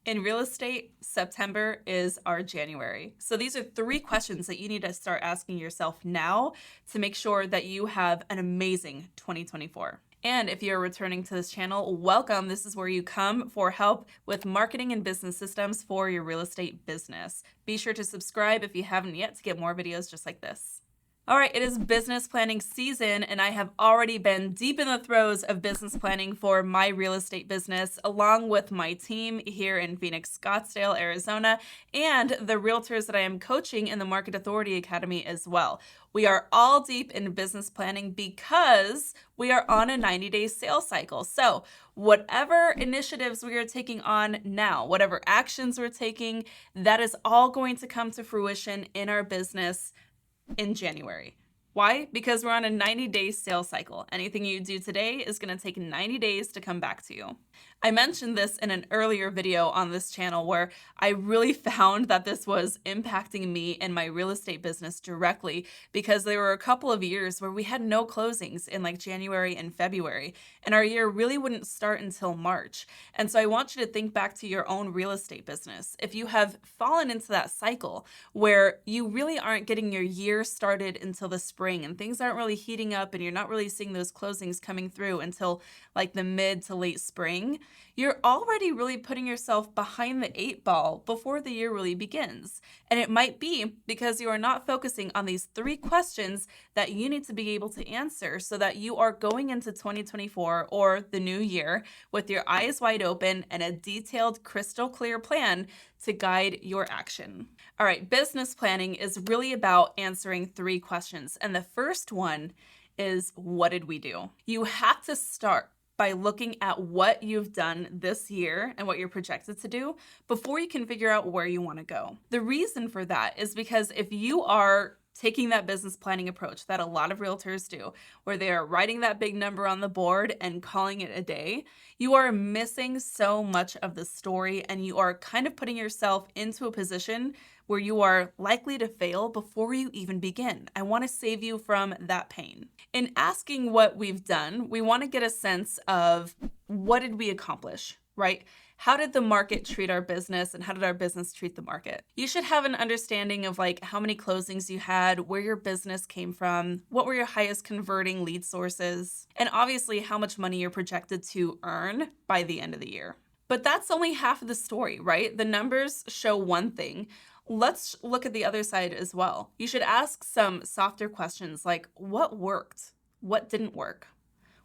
In real estate, September is our January. So these are 3 questions that you need to start asking yourself now to make sure that you have an amazing 2024. And if you're returning to this channel, welcome. This is where you come for help with marketing and business systems for your real estate business. Be sure to subscribe if you haven't yet to get more videos just like this. All right, it is business planning season, and I have already been deep in the throes of business planning for my real estate business, along with my team here in Phoenix, Scottsdale, Arizona, and the realtors that I am coaching in the Market Authority Academy as well. We are all deep in business planning because we are on a 90-day sales cycle. So whatever initiatives we are taking on now, whatever actions we're taking, that is all going to come to fruition in our business in January. Why? Because we're on a 90-day sales cycle. Anything you do today is going to take 90 days to come back to you. I mentioned this in an earlier video on this channel where I really found that this was impacting me and my real estate business directly because there were a couple of years where we had no closings in like January and February, and our year really wouldn't start until March. And so I want you to think back to your own real estate business. If you have fallen into that cycle where you really aren't getting your year started until the spring and things aren't really heating up and you're not really seeing those closings coming through until like the mid to late spring, you're already really putting yourself behind the 8 ball before the year really begins. And it might be because you are not focusing on these 3 questions that you need to be able to answer so that you are going into 2024 or the new year with your eyes wide open and a detailed, crystal clear plan to guide your action. All right, business planning is really about answering 3 questions. And the first one is, what did we do? You have to start by looking at what you've done this year and what you're projected to do before you can figure out where you want to go. The reason for that is because if you are taking that business planning approach that a lot of realtors do, where they are writing that big number on the board and calling it a day, you are missing so much of the story and you are kind of putting yourself into a position where you are likely to fail before you even begin. I want to save you from that pain. In asking what we've done, we want to get a sense of what did we accomplish, right? How did the market treat our business and how did our business treat the market? You should have an understanding of like how many closings you had, where your business came from, what were your highest converting lead sources, and obviously how much money you're projected to earn by the end of the year. But that's only half of the story, right? The numbers show one thing. Let's look at the other side as well. You should ask some softer questions like, what worked? What didn't work?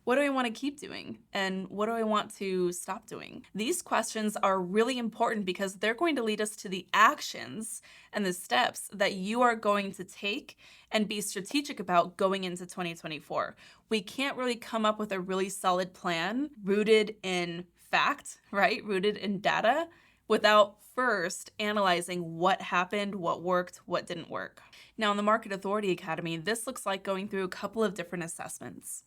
What do I want to keep doing? And what do I want to stop doing? These questions are really important because they're going to lead us to the actions and the steps that you are going to take and be strategic about going into 2024. We can't really come up with a really solid plan rooted in fact, right? Rooted in data without first analyzing what happened, what worked, what didn't work. Now, in the Market Authority Academy, this looks like going through a couple of different assessments.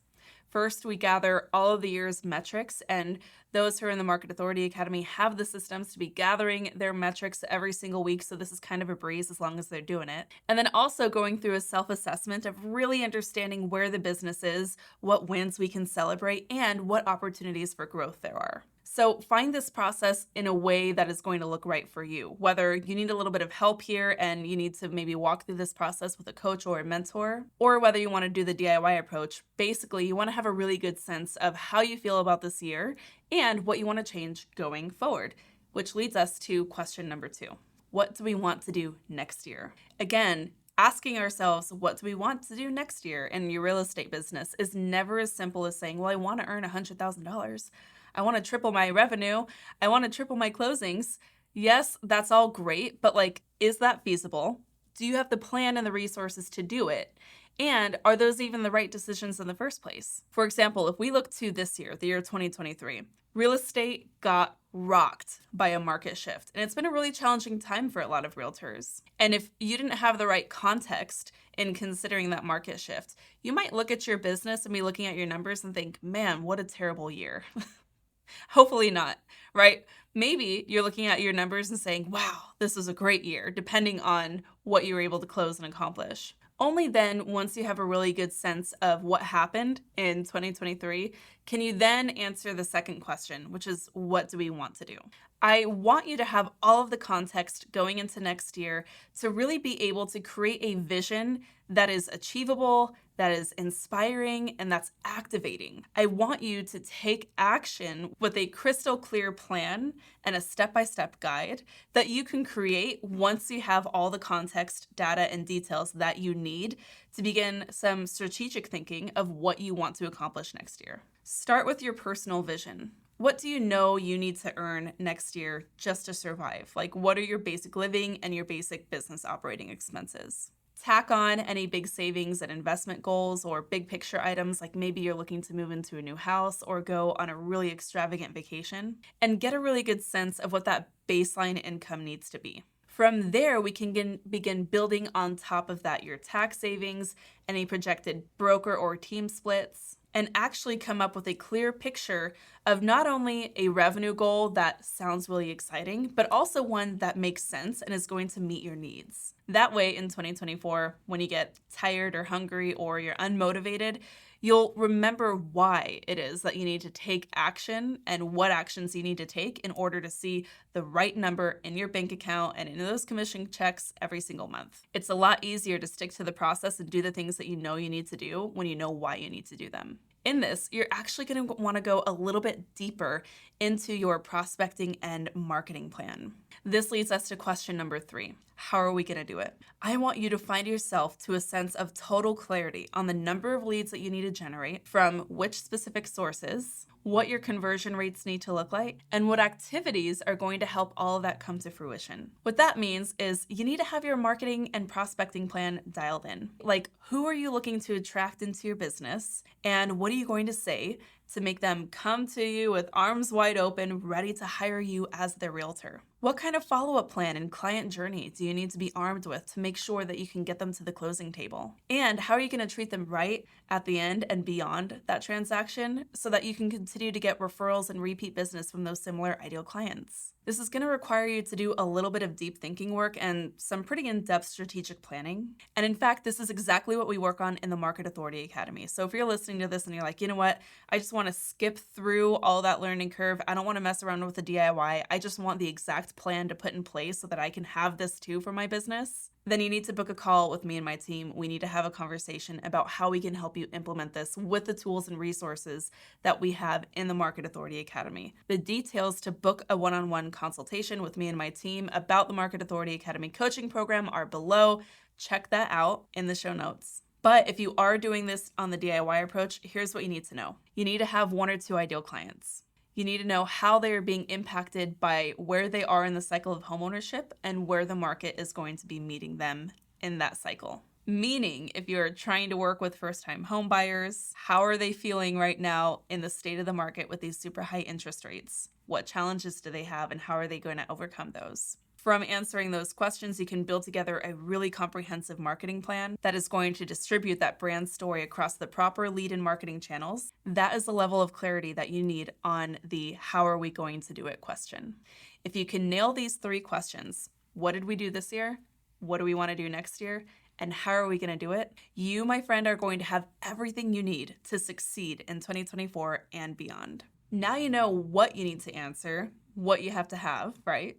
First, we gather all of the year's metrics, and those who are in the Market Authority Academy have the systems to be gathering their metrics every single week, so this is kind of a breeze as long as they're doing it. And then also going through a self-assessment of really understanding where the business is, what wins we can celebrate, and what opportunities for growth there are. So find this process in a way that is going to look right for you. Whether you need a little bit of help here and you need to maybe walk through this process with a coach or a mentor, or whether you want to do the DIY approach, basically you want to have a really good sense of how you feel about this year and what you want to change going forward, which leads us to question number 2. What do we want to do next year? Again, asking ourselves, what do we want to do next year in your real estate business is never as simple as saying, well, I want to earn $100,000. I want to triple my revenue. I want to triple my closings. Yes, that's all great, but like, is that feasible? Do you have the plan and the resources to do it? And are those even the right decisions in the first place? For example, if we look to this year, the year 2023, real estate got rocked by a market shift. And it's been a really challenging time for a lot of realtors. And if you didn't have the right context in considering that market shift, you might look at your business and be looking at your numbers and think, man, what a terrible year. Hopefully not, right? Maybe you're looking at your numbers and saying, wow, this was a great year, depending on what you were able to close and accomplish. Only then, once you have a really good sense of what happened in 2023, Can you then answer the second question, which is, what do we want to do? I want you to have all of the context going into next year to really be able to create a vision that is achievable, that is inspiring, and that's activating. I want you to take action with a crystal clear plan and a step-by-step guide that you can create once you have all the context, data, and details that you need to begin some strategic thinking of what you want to accomplish next year. Start with your personal vision. What do you know you need to earn next year just to survive? Like, what are your basic living and your basic business operating expenses? Tack on any big savings and investment goals or big picture items, like maybe you're looking to move into a new house or go on a really extravagant vacation, and get a really good sense of what that baseline income needs to be. From there, we can begin building on top of that your tax savings, any projected broker or team splits, and actually come up with a clear picture of not only a revenue goal that sounds really exciting, but also one that makes sense and is going to meet your needs. That way, in 2024, when you get tired or hungry or you're unmotivated, you'll remember why it is that you need to take action and what actions you need to take in order to see the right number in your bank account and in those commission checks every single month. It's a lot easier to stick to the process and do the things that you know you need to do when you know why you need to do them. In this, you're actually going to want to go a little bit deeper into your prospecting and marketing plan. This leads us to question number 3. How are we going to do it? I want you to find yourself to a sense of total clarity on the number of leads that you need to generate from which specific sources, what your conversion rates need to look like, and what activities are going to help all of that come to fruition. What that means is you need to have your marketing and prospecting plan dialed in. Like, who are you looking to attract into your business, and what are you going to say to make them come to you with arms wide open, ready to hire you as their realtor? What kind of follow-up plan and client journey do you need to be armed with to make sure that you can get them to the closing table? And how are you going to treat them right at the end and beyond that transaction so that you can continue to get referrals and repeat business from those similar ideal clients? This is going to require you to do a little bit of deep thinking work and some pretty in-depth strategic planning. And in fact, this is exactly what we work on in the Market Authority Academy. So if you're listening to this and you're like, you know what, I just want to skip through all that learning curve. I don't want to mess around with the DIY. I just want the exact plan to put in place so that I can have this too for my business. Then you need to book a call with me and my team. We need to have a conversation about how we can help you implement this with the tools and resources that we have in the Market Authority Academy. The details to book a one-on-one consultation with me and my team about the Market Authority Academy coaching program are below. Check that out in the show notes. But if you are doing this on the DIY approach, here's what you need to know. You need to have 1 or 2 ideal clients. You need to know how they are being impacted by where they are in the cycle of homeownership and where the market is going to be meeting them in that cycle. Meaning, if you're trying to work with first-time home buyers, how are they feeling right now in the state of the market with these super high interest rates? What challenges do they have and how are they going to overcome those? From answering those questions, you can build together a really comprehensive marketing plan that is going to distribute that brand story across the proper lead and marketing channels. That is the level of clarity that you need on the how are we going to do it question. If you can nail these 3 questions, what did we do this year? What do we want to do next year? And how are we going to do it? You, my friend, are going to have everything you need to succeed in 2024 and beyond. Now you know what you need to answer, what you have to have, right?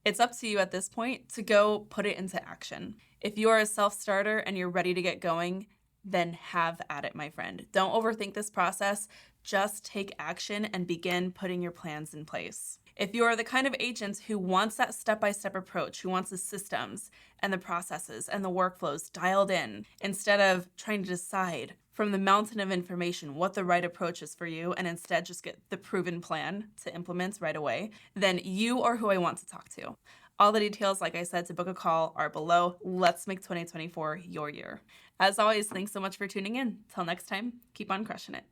It's up to you at this point to go put it into action. If you are a self-starter and you're ready to get going, then have at it, my friend. Don't overthink this process. Just take action and begin putting your plans in place. If you are the kind of agent who wants that step-by-step approach, who wants the systems and the processes and the workflows dialed in, instead of trying to decide from the mountain of information what the right approach is for you and instead just get the proven plan to implement right away, then you are who I want to talk to. All the details, like I said, to book a call are below. Let's make 2024 your year. As always, thanks so much for tuning in. Till next time, keep on crushing it.